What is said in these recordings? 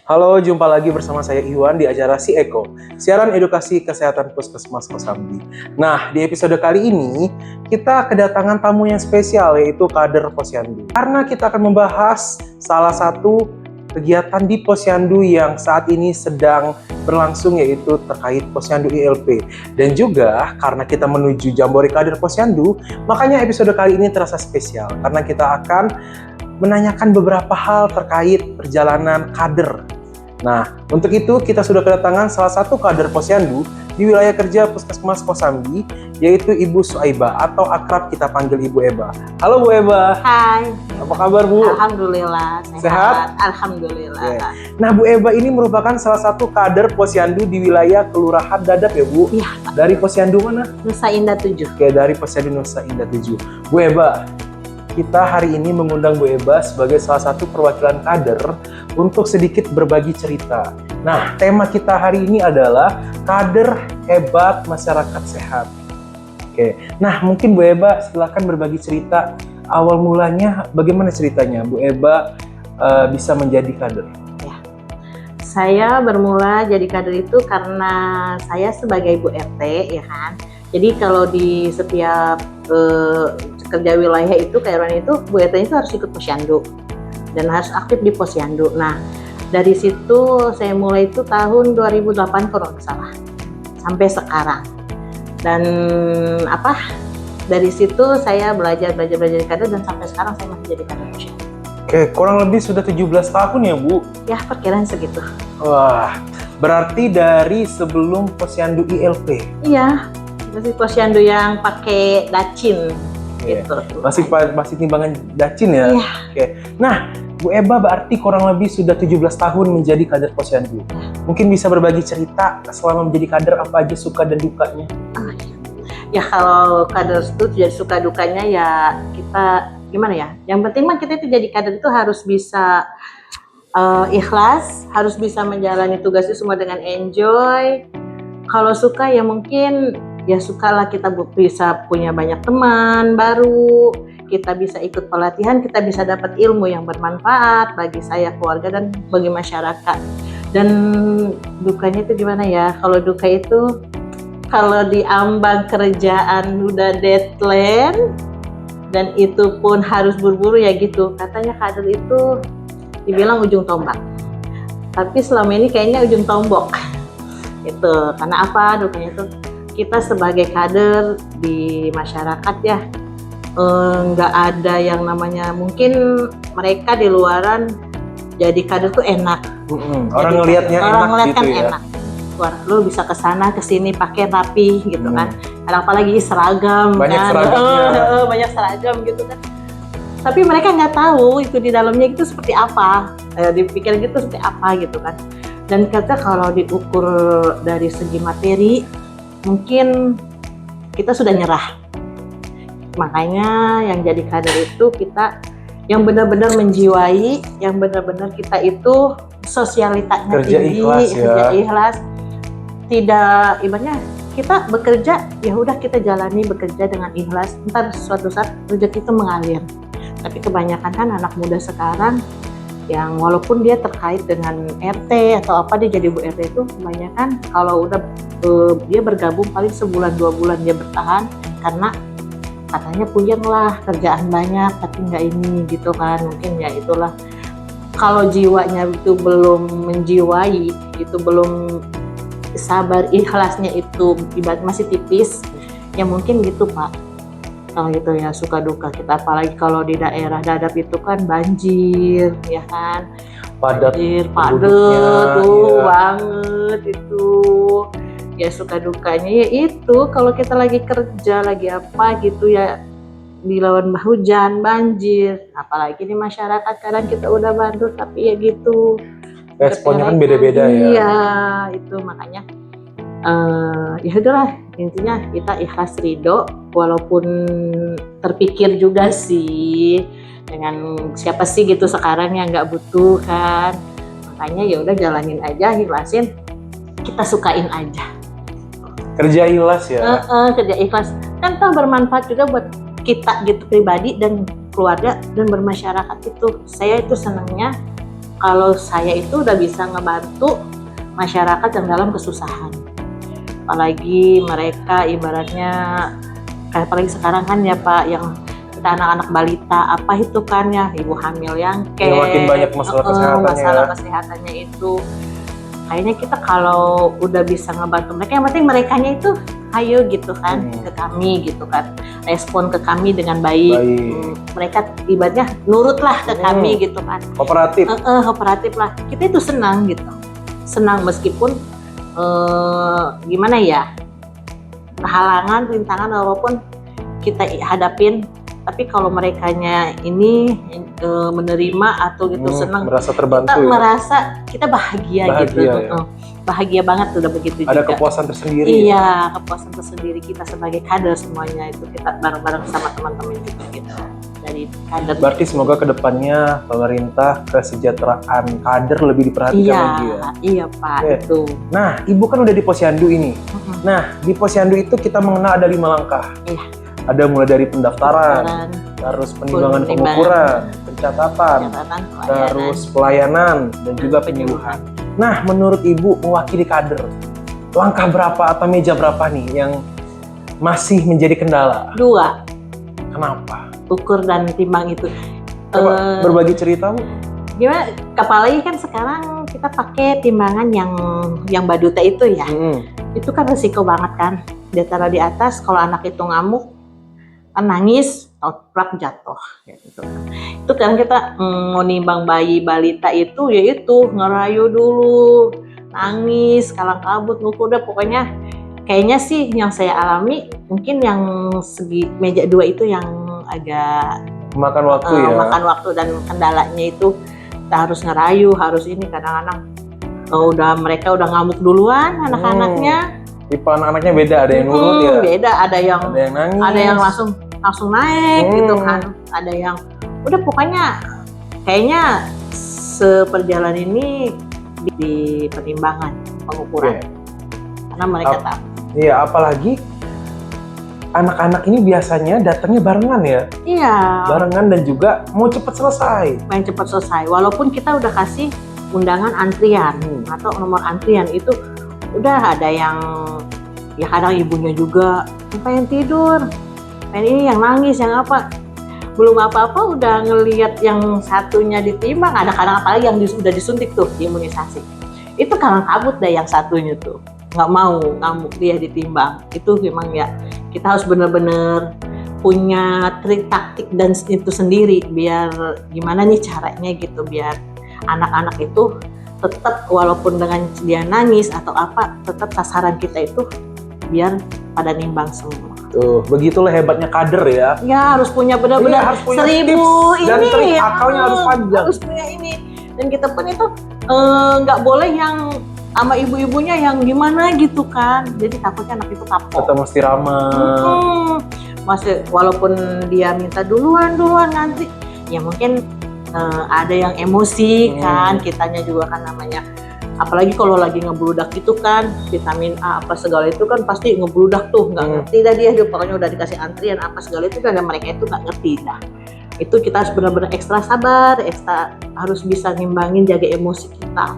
Halo, jumpa lagi bersama saya Iwan di acara Si Eko, siaran edukasi kesehatan Puskesmas Kosambi. Nah, di episode kali ini kita kedatangan tamu yang spesial, yaitu kader Posyandu. Karena kita akan membahas salah satu kegiatan di Posyandu yang saat ini sedang berlangsung, yaitu terkait Posyandu ILP. Dan juga karena kita menuju Jambore Kader Posyandu, makanya episode kali ini terasa spesial karena kita akan menanyakan beberapa hal terkait perjalanan kader. Nah, untuk itu kita sudah kedatangan salah satu kader Posyandu di wilayah kerja Puskesmas Kosambi, yaitu Ibu Suaiba atau akrab kita panggil Ibu Eba. Halo Bu Eba. Hai. Apa kabar Bu? Alhamdulillah Sehat? Alhamdulillah. Oke. Nah, Bu Eba ini merupakan salah satu kader Posyandu di wilayah Kelurahan Dadap ya Bu? Iya. Dari Posyandu mana? Nusa Indah 7. Oke, dari Posyandu Nusa Indah 7. Bu Eba, kita hari ini mengundang Bu Eba sebagai salah satu perwakilan kader untuk sedikit berbagi cerita. Nah, tema kita hari ini adalah kader hebat masyarakat sehat. Oke, nah mungkin Bu Eba silakan berbagi cerita awal mulanya bagaimana ceritanya Bu Eba bisa menjadi kader. Ya. Saya bermula jadi kader itu karena saya sebagai Ibu RT, ya kan. Jadi kalau di setiap kerja wilayah itu, keRW itu, Bu RT itu harus ikut Posyandu dan harus aktif di Posyandu. Nah, dari situ saya mulai itu tahun 2008 kalau nggak salah, sampai sekarang. Dan dari situ saya belajar jadi kader dan sampai sekarang saya masih jadi kader Posyandu. Oke, kurang lebih sudah 17 tahun ya Bu? Ya, perkiraan segitu. Wah, berarti dari sebelum Posyandu ILP? Iya, masih Posyandu yang pakai dacin. Iya. Gitu. Masih timbangan dacin ya? Iya. Oke. Nah, Bu Eba berarti kurang lebih sudah 17 tahun menjadi kader Posyandu. Mungkin bisa berbagi cerita selama menjadi kader apa aja suka dan dukanya? Ya kalau kader itu jadi suka dukanya ya kita gimana ya? Yang penting mah kita itu jadi kader itu harus bisa ikhlas, harus bisa menjalani tugasnya semua dengan enjoy. Kalau suka ya mungkin ya sukalah kita bisa punya banyak teman baru, kita bisa ikut pelatihan, kita bisa dapat ilmu yang bermanfaat bagi saya, keluarga, dan bagi masyarakat. Dan dukanya itu gimana ya? Kalau duka itu, kalau di ambang kerjaan udah deadline, dan itu pun harus buru-buru ya gitu. Katanya kader itu dibilang ujung tombak. Tapi selama ini kayaknya ujung tombok. Itu karena apa dukanya itu? Kita sebagai kader di masyarakat ya, nggak ada yang namanya, mungkin mereka di luaran jadi kader tuh enak. Orang ngelihatnya enak ngeliat gitu kan ya. enak. Wah, lu bisa kesana kesini pakai rapi gitu kan. Apalagi seragam Banyak kan. seragamnya. Banyak seragam gitu kan. Tapi mereka nggak tahu itu di dalamnya itu seperti apa. Dipikir gitu seperti apa gitu kan. Dan kata kalau diukur dari segi materi, mungkin kita sudah nyerah. Makanya yang jadi kader itu kita yang benar-benar menjiwai, yang benar-benar kita itu sosialitanya Kerja tinggi, ikhlas ya. kerja ikhlas. Tidak ibaratnya kita bekerja ya udah kita jalani bekerja dengan ikhlas. Ntar suatu saat rezeki itu mengalir. Tapi kebanyakan kan anak muda sekarang yang walaupun dia terkait dengan RT atau apa, dia jadi Bu RT itu kebanyakan kalau udah dia bergabung paling sebulan 2 bulan dia bertahan karena katanya puyeng lah, kerjaan banyak tapi nggak ini gitu kan. Mungkin ya itulah, kalau jiwanya itu belum menjiwai, itu belum sabar, ikhlasnya itu ibarat masih tipis ya, mungkin gitu Pak. Kalau gitu ya suka duka kita, apalagi kalau di daerah Dadap itu kan banjir ya kan, Padat padat tuh iya. banget itu. Ya suka dukanya ya itu kalau kita lagi kerja lagi apa gitu ya dilawan hujan banjir, apalagi di masyarakat kadang kita udah bantu tapi ya gitu Responnya kan beda-beda ya. Iya itu makanya ya udahlah, intinya kita ikhlas ridho walaupun terpikir juga sih dengan siapa sih gitu sekarang yang nggak butuh kan. Makanya ya udah jalanin aja, ikhlasin, kita sukain aja. Kerja ikhlas ya. Kerja ikhlas kan toh bermanfaat juga buat kita gitu pribadi dan keluarga dan bermasyarakat itu. Saya itu senangnya kalau saya itu udah bisa ngebantu masyarakat yang dalam kesusahan. Apalagi mereka ibaratnya, apalagi sekarang kan ya Pak, yang kita anak-anak balita apa itu kan ya, ibu hamil yang makin banyak masalah kesehatannya. Kesehatannya itu. Kayaknya kita kalau udah bisa ngebantu mereka, yang penting merekanya itu ayo gitu kan ke kami gitu kan, respon ke kami dengan baik. Mereka ibaratnya nurut lah ke kami gitu kan, kooperatif lah, kita itu senang gitu, senang meskipun gimana ya, halangan, rintangan apapun kita hadapin, tapi kalau merekanya ini menerima atau gitu senang, merasa terbantu, kita ya? merasa kita bahagia gitu ya? Bahagia banget udah begitu ada juga. Kepuasan tersendiri. Iya, kepuasan tersendiri kita sebagai kader semuanya itu, kita bareng-bareng sama teman-teman juga gitu dari kader. Berarti semoga kedepannya pemerintah kesejahteraan kader lebih diperhatikan lagi ya. Iya Pak, itu. Nah, Ibu kan udah di Posyandu ini. Nah, di Posyandu itu kita mengenal ada 5 langkah. Iya. Ada mulai dari pendaftaran, terus penimbangan pengukuran, pencatatan, terus pelayanan, dan juga penyuluhan. Nah, menurut Ibu mewakili kader, langkah berapa atau meja berapa nih yang masih menjadi kendala? 2. Kenapa? Ukur dan timbang itu. Coba berbagi cerita, Bu. Gimana? Apalagi kan sekarang kita pakai timbangan yang baduta itu ya. Itu kan resiko banget kan. Dia taruh di atas, kalau anak itu ngamuk, kan nangis, toprak jatuh. Gitu. Itu kan kita mau nimbang bayi balita itu, yaitu ngerayu dulu, nangis, kalang kabut, ngukur, udah pokoknya kayaknya sih yang saya alami mungkin yang segi meja 2 itu yang agak makan waktu ya. Makan waktu dan kendalanya itu kita harus ngerayu, harus ini, kadang-kadang mereka udah ngamuk duluan anak-anaknya. Tipe anak-anaknya beda, ada yang nurut ya. Beda, ada yang nangis, ada yang langsung naik gitu kan. Ada yang udah pokoknya kayaknya seperjalanan ini di pertimbangan pengukuran. Karena mereka tahu. Iya, apalagi anak-anak ini biasanya datangnya barengan ya. Iya. Barengan dan juga mau cepat selesai. Main cepat selesai. Walaupun kita udah kasih undangan antrian atau nomor antrian itu, udah ada yang ya kadang ibunya juga pengen tidur, pengen ini, yang nangis, yang apa, belum apa-apa udah ngelihat yang satunya ditimbang. Ada kadang apalagi yang udah disuntik tuh imunisasi, itu kalang kabut deh yang satunya tuh nggak mau, ngamuk dia ditimbang. Itu memang ya kita harus bener-bener punya trik taktik dan itu sendiri, biar gimana nih caranya gitu biar anak-anak itu tetap walaupun dengan dia nangis atau apa, tetap sasaran kita itu biar pada nimbang semua. Tuh, begitulah hebatnya kader ya. Ya harus punya benar-benar 1000 ini dan trik akalnya harus panjang. Harus punya ini. Dan kita pun itu nggak boleh yang sama ibu-ibunya yang gimana gitu kan. Jadi takutnya anak itu kapok. Kita mesti ramah. Masih walaupun dia minta duluan nanti, ya mungkin ada yang emosi kan, kitanya juga kan namanya. Apalagi kalau lagi ngebludak gitu kan, vitamin A apa segala itu kan pasti ngebludak tuh, nggak ngerti dah dia pokoknya udah dikasih antrian apa segala itu, dan mereka itu nggak ngerti dah. Itu kita harus benar-benar ekstra sabar, ekstra harus bisa nimbangin, jaga emosi kita.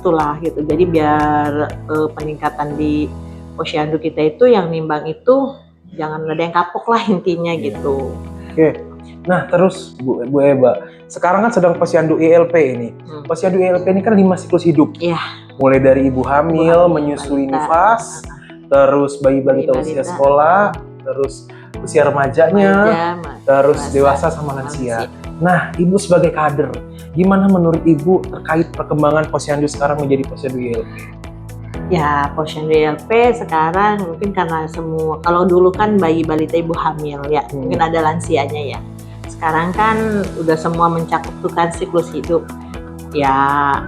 Itulah gitu. Jadi biar peningkatan di Posyandu kita itu yang nimbang itu jangan ada yang kapok lah intinya gitu. Oke. Nah terus Bu Eba, sekarang kan sedang Posyandu ILP ini. Posyandu ILP ini kan 5 siklus hidup. Iya. Mulai dari ibu hamil, menyusui nifas, terus bayi balita usia sekolah, terus usia remajanya, terus dewasa sama lansia. Nah, Ibu sebagai kader, gimana menurut Ibu terkait perkembangan Posyandu sekarang menjadi Posyandu ILP? Ya, Posyandu ILP sekarang mungkin karena semua, kalau dulu kan bayi balita ibu hamil ya, mungkin ada lansianya ya. Sekarang kan udah semua mencakup tuh kan siklus hidup. Ya,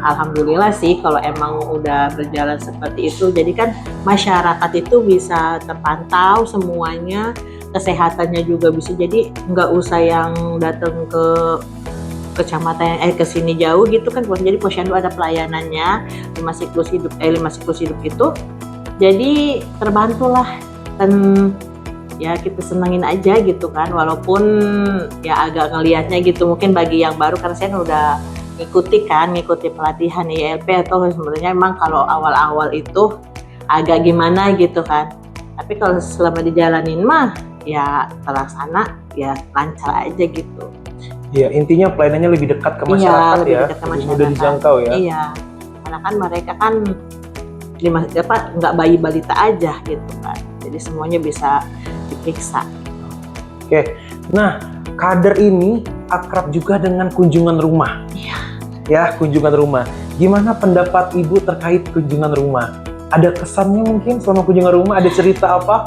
alhamdulillah sih kalau emang udah berjalan seperti itu. Jadi kan masyarakat itu bisa terpantau semuanya, kesehatannya juga bisa. Jadi nggak usah yang datang ke kecamatan ke sini jauh gitu kan. Jadi Posyandu ada pelayanannya 5 siklus hidup itu. Jadi terbantulah, dan ya kita senengin aja gitu kan, walaupun ya agak ngelihatnya gitu mungkin bagi yang baru, karena saya kan udah ngikuti pelatihan ILP atau sebenarnya emang kalau awal-awal itu agak gimana gitu kan. Tapi kalau selama dijalanin mah ya terlaksana ya lancar aja gitu. Iya, intinya pelayanannya lebih dekat ke masyarakat Iya, lebih ya. dekat ke Lebih masyarakat. mudah dijangkau ya. Iya, karena kan mereka kan nggak bayi balita aja gitu kan. Jadi semuanya bisa diperiksa. Oke. Nah, kader ini akrab juga dengan kunjungan rumah. Iya. Ya, kunjungan rumah. Gimana pendapat Ibu terkait kunjungan rumah? Ada kesannya mungkin selama kunjungan rumah? Ada cerita apa?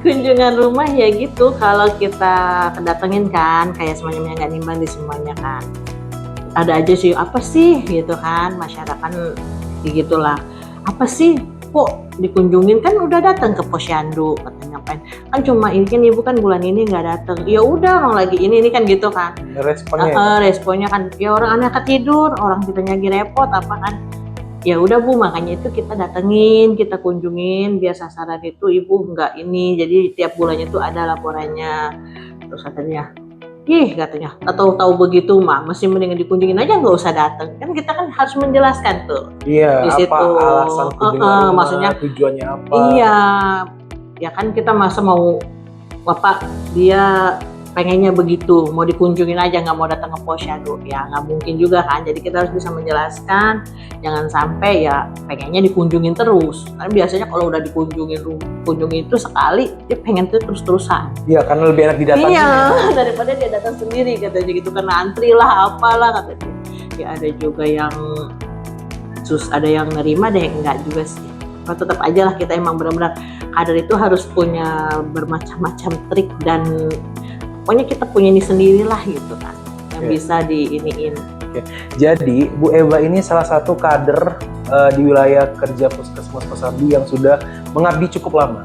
Kunjungan rumah ya gitu, kalau kita kedatengin kan kayak semuanya nggak nimbang di semuanya kan. Ada aja sih, apa sih gitu kan, masyarakat gitulah. Apa sih kok dikunjungin, kan udah datang ke posyandu katanya kan cuma ini kan ibu kan bulan ini nggak datang, ya udah orang lagi ini kan gitu kan. Responnya ya? Responnya kan ya orang anak ketidur, orang kita lagi repot apa kan. Ya udah Bu, makanya itu kita datengin, kita kunjungin biar sasaran itu ibu nggak ini, jadi tiap bulannya itu ada laporannya. Terus katanya, katanya tahu begitu mah masih mendingan dikunjungin aja, nggak usah datang. Kan kita kan harus menjelaskan tuh. Iya, Di situ. apa alasan kunjungan rumah, maksudnya tujuannya apa? Iya, ya kan kita masa mau bapak dia pengennya begitu, mau dikunjungin aja nggak mau datang ke posyandu, ya nggak mungkin juga kan. Jadi kita harus bisa menjelaskan, jangan sampai ya pengennya dikunjungin terus. Karena biasanya kalau udah kunjungin itu sekali, dia pengen tuh terus-terusan. Iya, karena lebih enak didatangin. Iya, daripada dia datang sendiri katanya gitu, karena antri lah apalah katanya. Ya ada juga yang ada yang nerima, ada yang enggak juga sih. Nah, tetap aja lah kita emang benar-benar kader itu harus punya bermacam-macam trik dan pokoknya kita punya ini sendirilah gitu kan yang bisa diiniin. Jadi Bu Eva ini salah satu kader di wilayah kerja Puskesmas Kosambi yang sudah mengabdi cukup lama.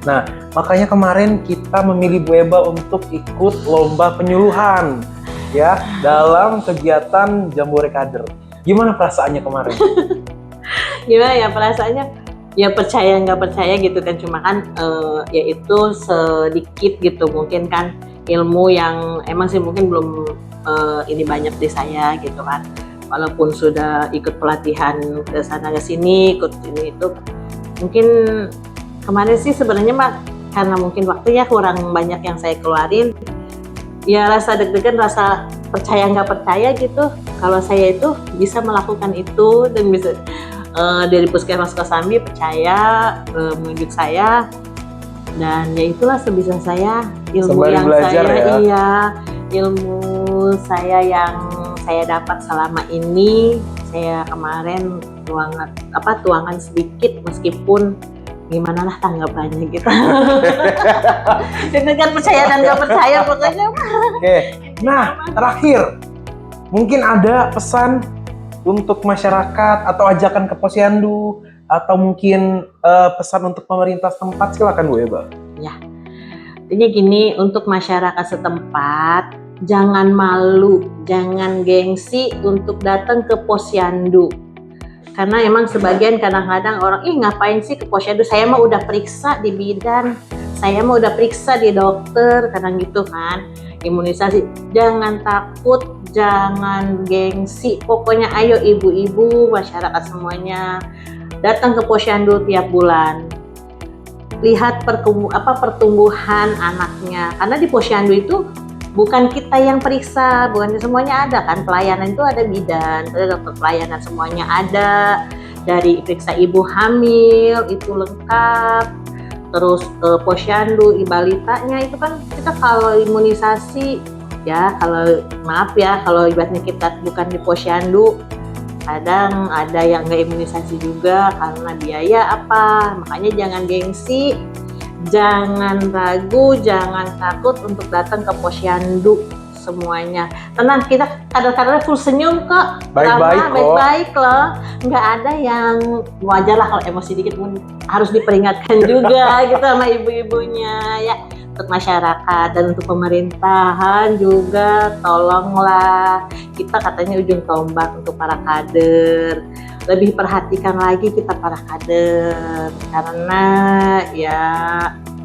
Nah, makanya kemarin kita memilih Bu Eva untuk ikut lomba penyuluhan ya dalam kegiatan Jambore Kader. Gimana perasaannya kemarin? Gimana ya perasaannya? Ya percaya nggak percaya gitu kan, cuma kan ya itu sedikit gitu mungkin kan ilmu yang emang sih mungkin belum ini banyak di saya gitu kan. Walaupun sudah ikut pelatihan ke sana ke sini, ikut ini itu, mungkin kemarin sih sebenarnya mah karena mungkin waktunya kurang banyak yang saya keluarin. Ya rasa deg-degan, rasa percaya nggak percaya gitu. Kalau saya itu bisa melakukan itu dan bisa dari Puskesmas Kosambi percaya menunjuk saya. Dan ya itulah sebisa saya, ilmu Sembari yang belajar saya ya. ilmu saya yang saya dapat selama ini, saya kemarin tuangan sedikit meskipun gimana lah tanggapannya gitu. Dengan percaya dan nggak percaya pokoknya. Oke. Nah, terakhir mungkin ada pesan untuk masyarakat atau ajakan ke posyandu atau mungkin pesan untuk pemerintah setempat, silakan Bu Eva. Ya, intinya gini, untuk masyarakat setempat jangan malu, jangan gengsi untuk datang ke posyandu. Karena emang sebagian kadang-kadang orang, ngapain sih ke posyandu? Saya mah udah periksa di bidan, saya mah udah periksa di dokter, kadang gitu kan. Imunisasi, jangan takut, jangan gengsi. Pokoknya ayo ibu-ibu, masyarakat semuanya datang ke posyandu tiap bulan. Lihat pertumbuhan anaknya. Karena di posyandu itu bukan kita yang periksa, bukan semuanya ada kan, pelayanan itu ada bidan, ada dokter pelayanan, semuanya ada. Dari periksa ibu hamil itu lengkap, terus posyandu balitanya itu kan kita kalau imunisasi ya, kalau maaf ya kalau ibaratnya kita bukan di posyandu, kadang ada yang nggak imunisasi juga karena biaya apa. Makanya jangan gengsi, jangan ragu, jangan takut untuk datang ke posyandu semuanya. Tenang, kita kadang-kadang full senyum kok. Baik-baik loh. Nggak ada yang, wajar lah kalau emosi dikit harus diperingatkan juga gitu sama ibu-ibunya ya. Untuk masyarakat dan untuk pemerintahan juga tolonglah, kita katanya ujung tombak untuk para kader, lebih perhatikan lagi kita para kader, karena ya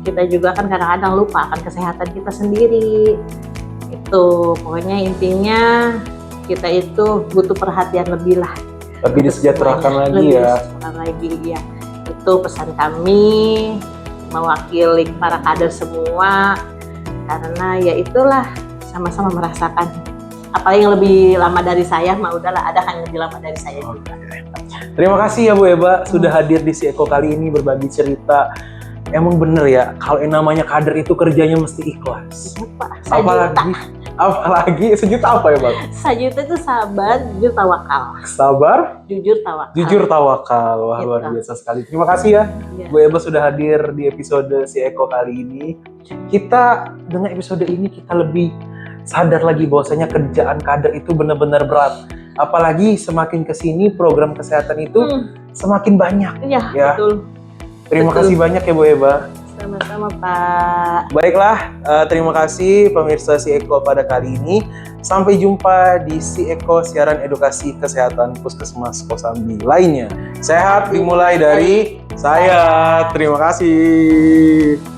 kita juga kan kadang-kadang lupa akan kesehatan kita sendiri. Itu pokoknya intinya kita itu butuh perhatian lebih lah. Lebih disejahterakan lagi Lebih ya. disejahterakan lagi ya. Itu pesan kami mewakili para kader semua, karena ya itulah sama-sama merasakan. Apalagi yang lebih lama dari saya, mah udahlah, ada kan yang lebih lama dari saya juga. Terima kasih ya Bu Eba sudah hadir di Si Eko kali ini berbagi cerita. Emang bener ya, kalau yang namanya kader itu kerjanya mesti ikhlas. Pak, Apalagi sejuta apa ya Bang? Sejuta itu sabar, jujur tawakal. Sabar, Jujur tawakal. jujur tawakal. Wah, Gitu. luar biasa sekali. Terima kasih ya Iya. Bu Eba sudah hadir di episode Si Eko kali ini. Kita dengan episode ini kita lebih sadar lagi bahwasanya kerjaan kader itu benar-benar berat. Apalagi semakin kesini program kesehatan itu semakin banyak. Iya, Ya. betul. Terima Betul. kasih banyak ya Bu Eba. Sama-sama Pak. Baiklah, terima kasih pemirsa Si Eko pada kali ini. Sampai jumpa di Si Eko siaran edukasi kesehatan Puskesmas Kosambi lainnya. Sehat dimulai dari saya. Terima kasih.